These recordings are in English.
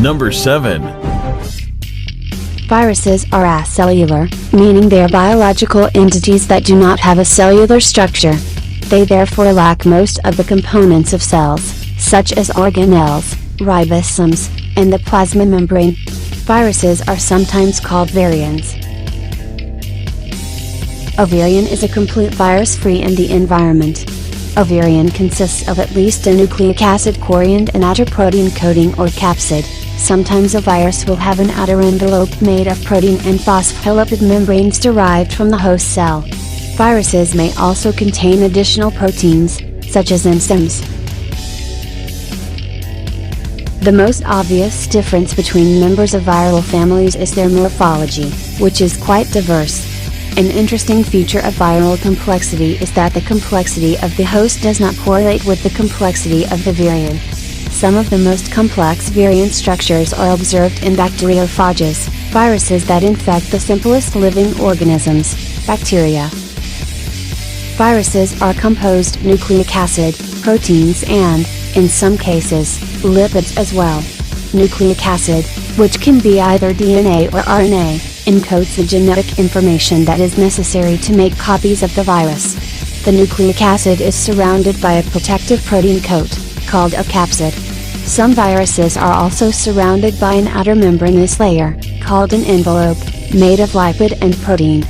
Number 7. Viruses are acellular, meaning they are biological entities that do not have a cellular structure. They therefore lack most of the components of cells, such as organelles, ribosomes, and the plasma membrane. Viruses are sometimes called virions. A virion is a complete virus free in the environment. A virion consists of at least a nucleic acid core and an outer protein coating or capsid. Sometimes a virus will have an outer envelope made of protein and phospholipid membranes derived from the host cell. Viruses may also contain additional proteins, such as enzymes. The most obvious difference between members of viral families is their morphology, which is quite diverse. An interesting feature of viral complexity is that the complexity of the host does not correlate with the complexity of the virion. Some of the most complex virion structures are observed in bacteriophages, viruses that infect the simplest living organisms, bacteria. Viruses are composed nucleic acid, proteins and, in some cases, lipids as well. Nucleic acid, which can be either DNA or RNA, encodes the genetic information that is necessary to make copies of the virus. The nucleic acid is surrounded by a protective protein coat, called a capsid. Some viruses are also surrounded by an outer membranous layer, called an envelope, made of lipid and protein.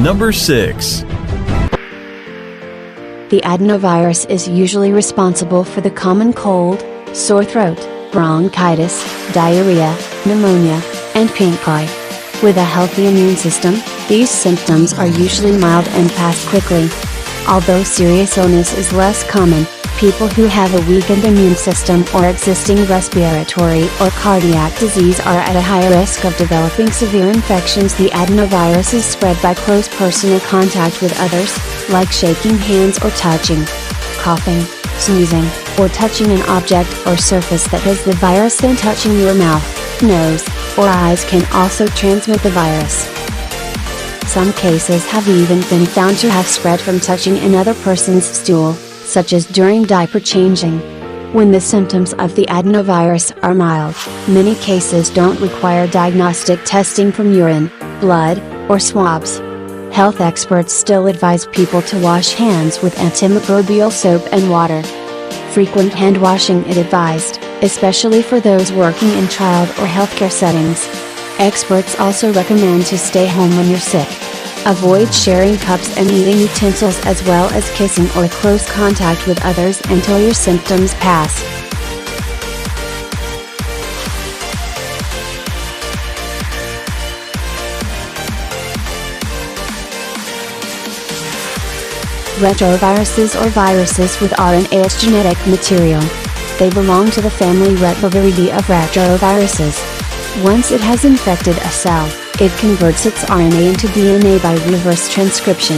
Number 6. The adenovirus is usually responsible for the common cold, sore throat, bronchitis, diarrhea, pneumonia, and pink eye. With a healthy immune system, these symptoms are usually mild and pass quickly. Although serious illness is less common, people who have a weakened immune system or existing respiratory or cardiac disease are at a higher risk of developing severe infections. The adenovirus is spread by close personal contact with others, like shaking hands or touching, coughing, sneezing, or touching an object or surface that has the virus. Then touching your mouth, nose, or eyes can also transmit the virus. Some cases have even been found to have spread from touching another person's stool, such as during diaper changing. When the symptoms of the adenovirus are mild, many cases don't require diagnostic testing from urine, blood, or swabs. Health experts still advise people to wash hands with antimicrobial soap and water. Frequent hand washing is advised, especially for those working in child or healthcare settings. Experts also recommend to stay home when you're sick. Avoid sharing cups and eating utensils as well as kissing or close contact with others until your symptoms pass. Retroviruses or viruses with RNA genetic material. They belong to the family Retroviridae of retroviruses. Once it has infected a cell, it converts its RNA into DNA by reverse transcription.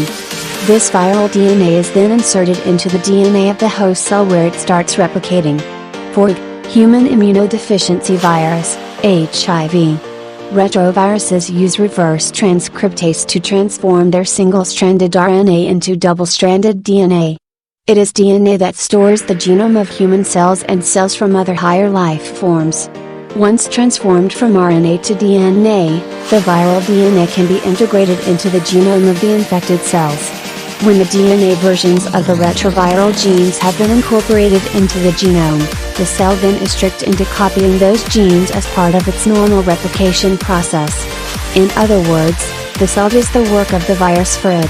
This viral DNA is then inserted into the DNA of the host cell where it starts replicating. For human immunodeficiency virus, HIV, retroviruses use reverse transcriptase to transform their single-stranded RNA into double-stranded DNA. It is DNA that stores the genome of human cells and cells from other higher life forms. Once transformed from RNA to DNA, the viral DNA can be integrated into the genome of the infected cells. When the DNA versions of the retroviral genes have been incorporated into the genome, the cell then is tricked into copying those genes as part of its normal replication process. In other words, the cell does the work of the virus for it.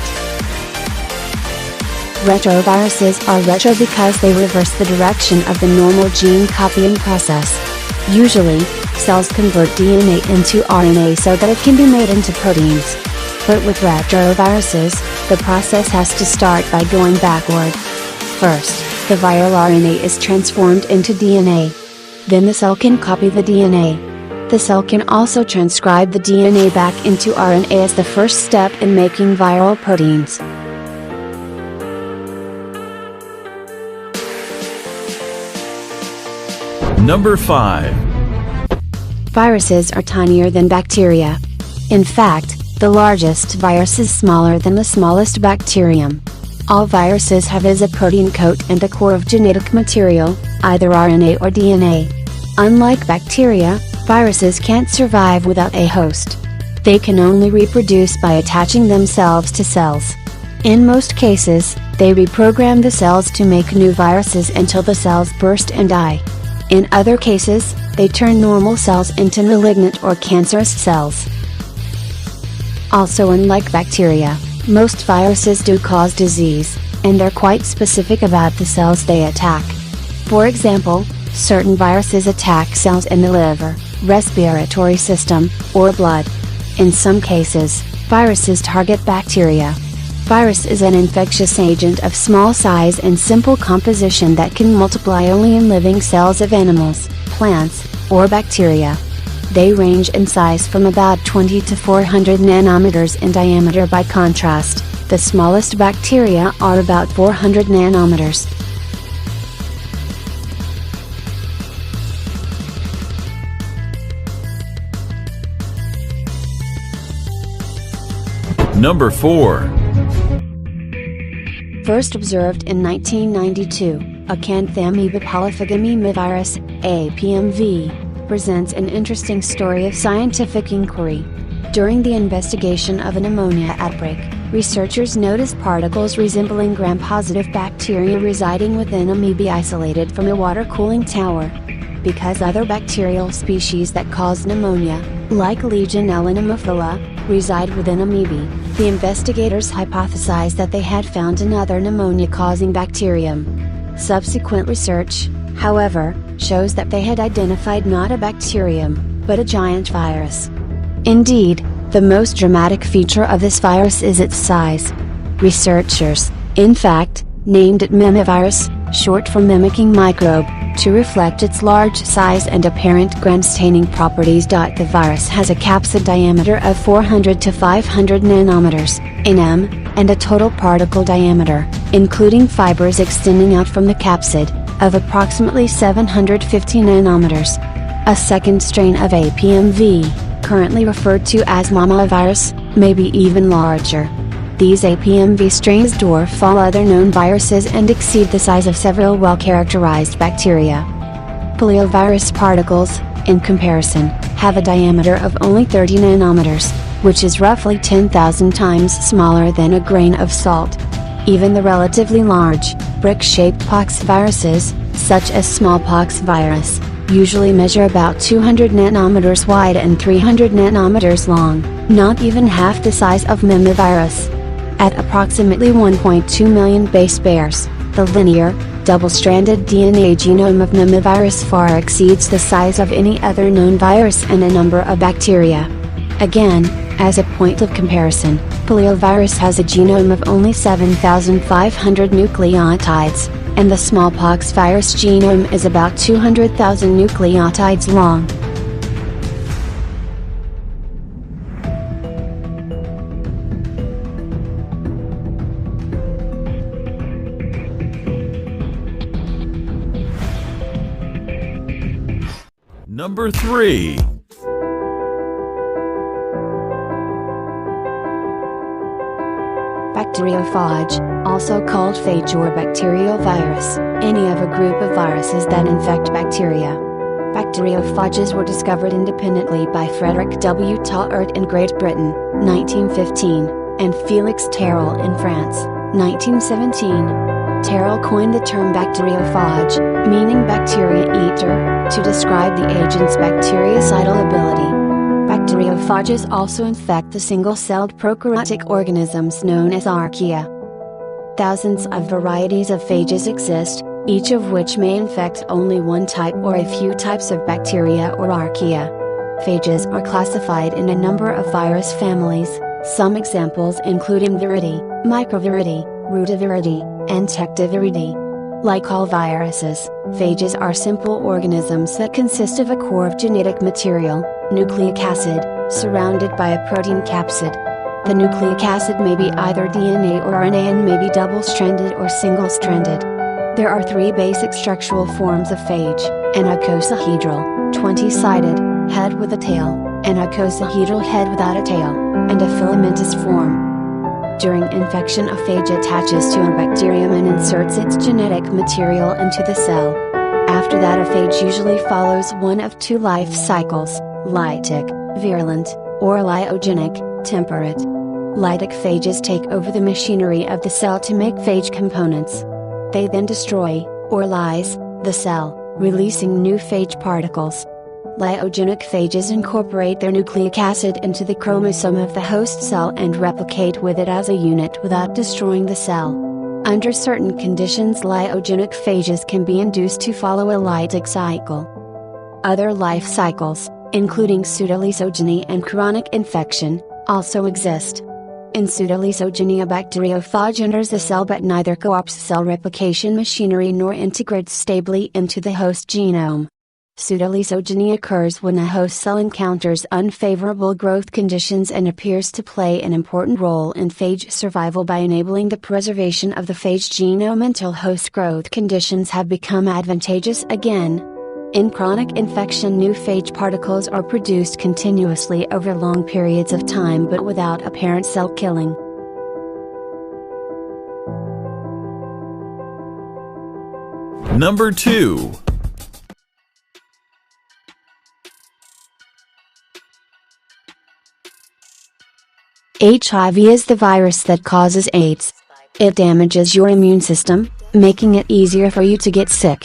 Retroviruses are retro because they reverse the direction of the normal gene copying process. Usually, cells convert DNA into RNA so that it can be made into proteins. But with retroviruses, the process has to start by going backward. First, the viral RNA is transformed into DNA. Then the cell can copy the DNA. The cell can also transcribe the DNA back into RNA as the first step in making viral proteins. Number 5. Viruses are tinier than bacteria. In fact, the largest virus is smaller than the smallest bacterium. All viruses have is a protein coat and a core of genetic material, either RNA or DNA. Unlike bacteria, viruses can't survive without a host. They can only reproduce by attaching themselves to cells. In most cases, they reprogram the cells to make new viruses until the cells burst and die. In other cases, they turn normal cells into malignant or cancerous cells. Also, unlike bacteria, most viruses do cause disease, and they're quite specific about the cells they attack. For example, certain viruses attack cells in the liver, respiratory system, or blood. In some cases, viruses target bacteria. Virus is an infectious agent of small size and simple composition that can multiply only in living cells of animals, plants, or bacteria. They range in size from about 20 to 400 nanometers in diameter. By contrast, the smallest bacteria are about 400 nanometers. Number 4. First observed in 1992, Acanthamoeba polyphagomemovirus, APMV, presents an interesting story of scientific inquiry. During the investigation of a pneumonia outbreak, researchers noticed particles resembling gram-positive bacteria residing within amoebae isolated from a water cooling tower. Because other bacterial species that cause pneumonia, like Legionella pneumophila, reside within amoebae, the investigators hypothesized that they had found another pneumonia-causing bacterium. Subsequent research, however, shows that they had identified not a bacterium, but a giant virus. Indeed, the most dramatic feature of this virus is its size. Researchers, in fact, named it mimivirus, short for mimicking microbe, to reflect its large size and apparent gram-staining properties. The virus has a capsid diameter of 400 to 500 nanometers, nm, and a total particle diameter, including fibers extending out from the capsid, of approximately 750 nanometers. A second strain of APMV, currently referred to as mamavirus, may be even larger. These APMV strains dwarf all other known viruses and exceed the size of several well-characterized bacteria. Poliovirus particles, in comparison, have a diameter of only 30 nanometers, which is roughly 10,000 times smaller than a grain of salt. Even the relatively large, brick-shaped pox viruses, such as smallpox virus, usually measure about 200 nanometers wide and 300 nanometers long, not even half the size of mimivirus. At approximately 1.2 million base pairs, the linear, double-stranded DNA genome of mimivirus far exceeds the size of any other known virus and a number of bacteria. Again, as a point of comparison, poliovirus has a genome of only 7,500 nucleotides, and the smallpox virus genome is about 200,000 nucleotides long. Number 3. Bacteriophage, also called phage or bacterial virus, any of a group of viruses that infect bacteria. Bacteriophages were discovered independently by Frederick W. Taut in Great Britain, 1915, and Felix Terrell in France, 1917. Terrell coined the term bacteriophage, meaning bacteria eater, to describe the agent's bactericidal ability. Bacteriophages also infect the single-celled prokaryotic organisms known as archaea. Thousands of varieties of phages exist, each of which may infect only one type or a few types of bacteria or archaea. Phages are classified in a number of virus families, some examples including Viridae, Microviridae, Rotaviridae, and Tectiviridae. Like all viruses, phages are simple organisms that consist of a core of genetic material, nucleic acid, surrounded by a protein capsid. The nucleic acid may be either DNA or RNA and may be double-stranded or single-stranded. There are 3 basic structural forms of phage: an icosahedral, 20-sided, head with a tail, an icosahedral head without a tail, and a filamentous form. During infection, a phage attaches to a bacterium and inserts its genetic material into the cell. After that, a phage usually follows one of two life cycles: lytic, virulent, or lyogenic, temperate. Lytic phages take over the machinery of the cell to make phage components. They then destroy, or lyse, the cell, releasing new phage particles. Lyogenic phages incorporate their nucleic acid into the chromosome of the host cell and replicate with it as a unit without destroying the cell. Under certain conditions, lyogenic phages can be induced to follow a lytic cycle. Other life cycles, including pseudolysogeny and chronic infection, also exist. In pseudolysogeny, a bacteriophage enters the cell but neither co-opts cell replication machinery nor integrates stably into the host genome. Pseudolysogeny occurs when a host cell encounters unfavorable growth conditions and appears to play an important role in phage survival by enabling the preservation of the phage genome until host growth conditions have become advantageous again. In chronic infection, new phage particles are produced continuously over long periods of time but without apparent cell killing. Number 2. HIV is the virus that causes AIDS. It damages your immune system, making it easier for you to get sick.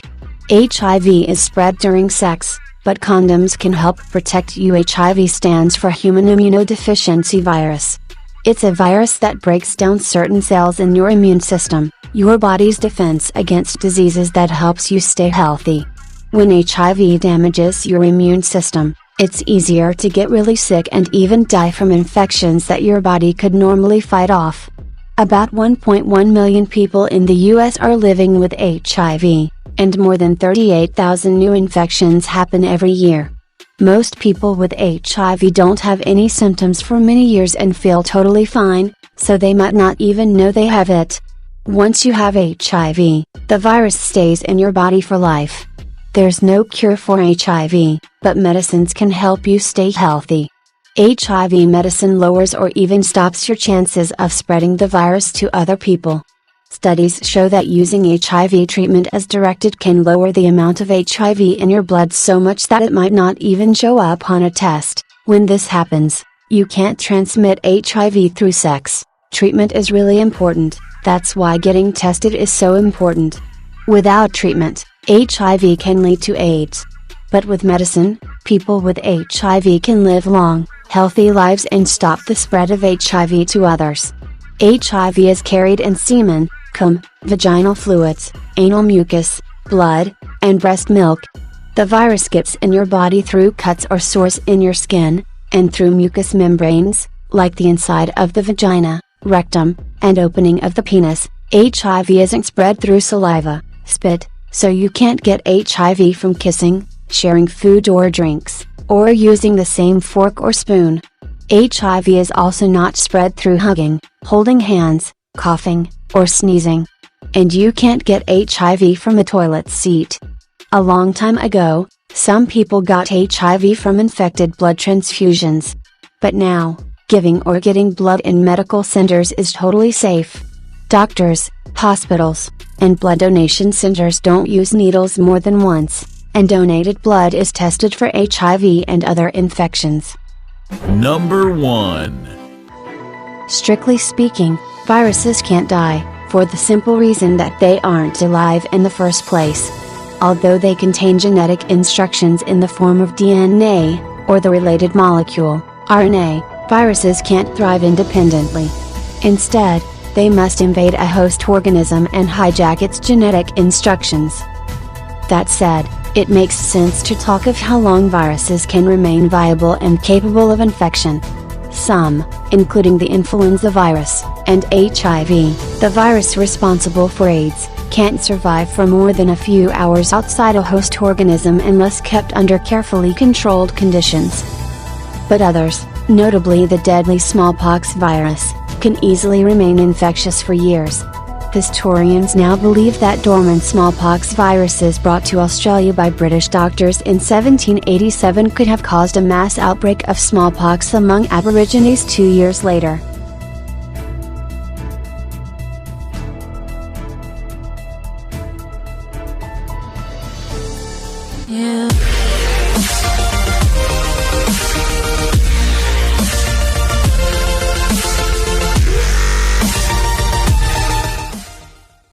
HIV is spread during sex, but condoms can help protect you. HIV stands for Human Immunodeficiency Virus. It's a virus that breaks down certain cells in your immune system, your body's defense against diseases, that helps you stay healthy. When HIV damages your immune system, it's easier to get really sick and even die from infections that your body could normally fight off. About 1.1 million people in the US are living with HIV. And more than 38,000 new infections happen every year. Most people with HIV don't have any symptoms for many years and feel totally fine, so they might not even know they have it. Once you have HIV, the virus stays in your body for life. There's no cure for HIV, but medicines can help you stay healthy. HIV medicine lowers or even stops your chances of spreading the virus to other people. Studies show that using HIV treatment as directed can lower the amount of HIV in your blood so much that it might not even show up on a test. When this happens, you can't transmit HIV through sex. Treatment is really important, that's why getting tested is so important. Without treatment, HIV can lead to AIDS. But with medicine, people with HIV can live long, healthy lives and stop the spread of HIV to others. HIV is carried in semen, cum, vaginal fluids, anal mucus, blood, and breast milk. The virus gets in your body through cuts or sores in your skin, and through mucous membranes, like the inside of the vagina, rectum, and opening of the penis. HIV isn't spread through saliva, spit, so you can't get HIV from kissing, sharing food or drinks, or using the same fork or spoon. HIV is also not spread through hugging, holding hands, coughing, or sneezing. And you can't get HIV from a toilet seat. A long time ago, some people got HIV from infected blood transfusions. But now, giving or getting blood in medical centers is totally safe. Doctors, hospitals, and blood donation centers don't use needles more than once, and donated blood is tested for HIV and other infections. Number 1. Strictly speaking, viruses can't die, for the simple reason that they aren't alive in the first place. Although they contain genetic instructions in the form of DNA, or the related molecule, RNA, viruses can't thrive independently. Instead, they must invade a host organism and hijack its genetic instructions. That said, it makes sense to talk of how long viruses can remain viable and capable of infection. Some, including the influenza virus, and HIV, the virus responsible for AIDS, can't survive for more than a few hours outside a host organism unless kept under carefully controlled conditions. But others, notably the deadly smallpox virus, can easily remain infectious for years. Historians now believe that dormant smallpox viruses brought to Australia by British doctors in 1787 could have caused a mass outbreak of smallpox among Aborigines 2 years later. Yeah.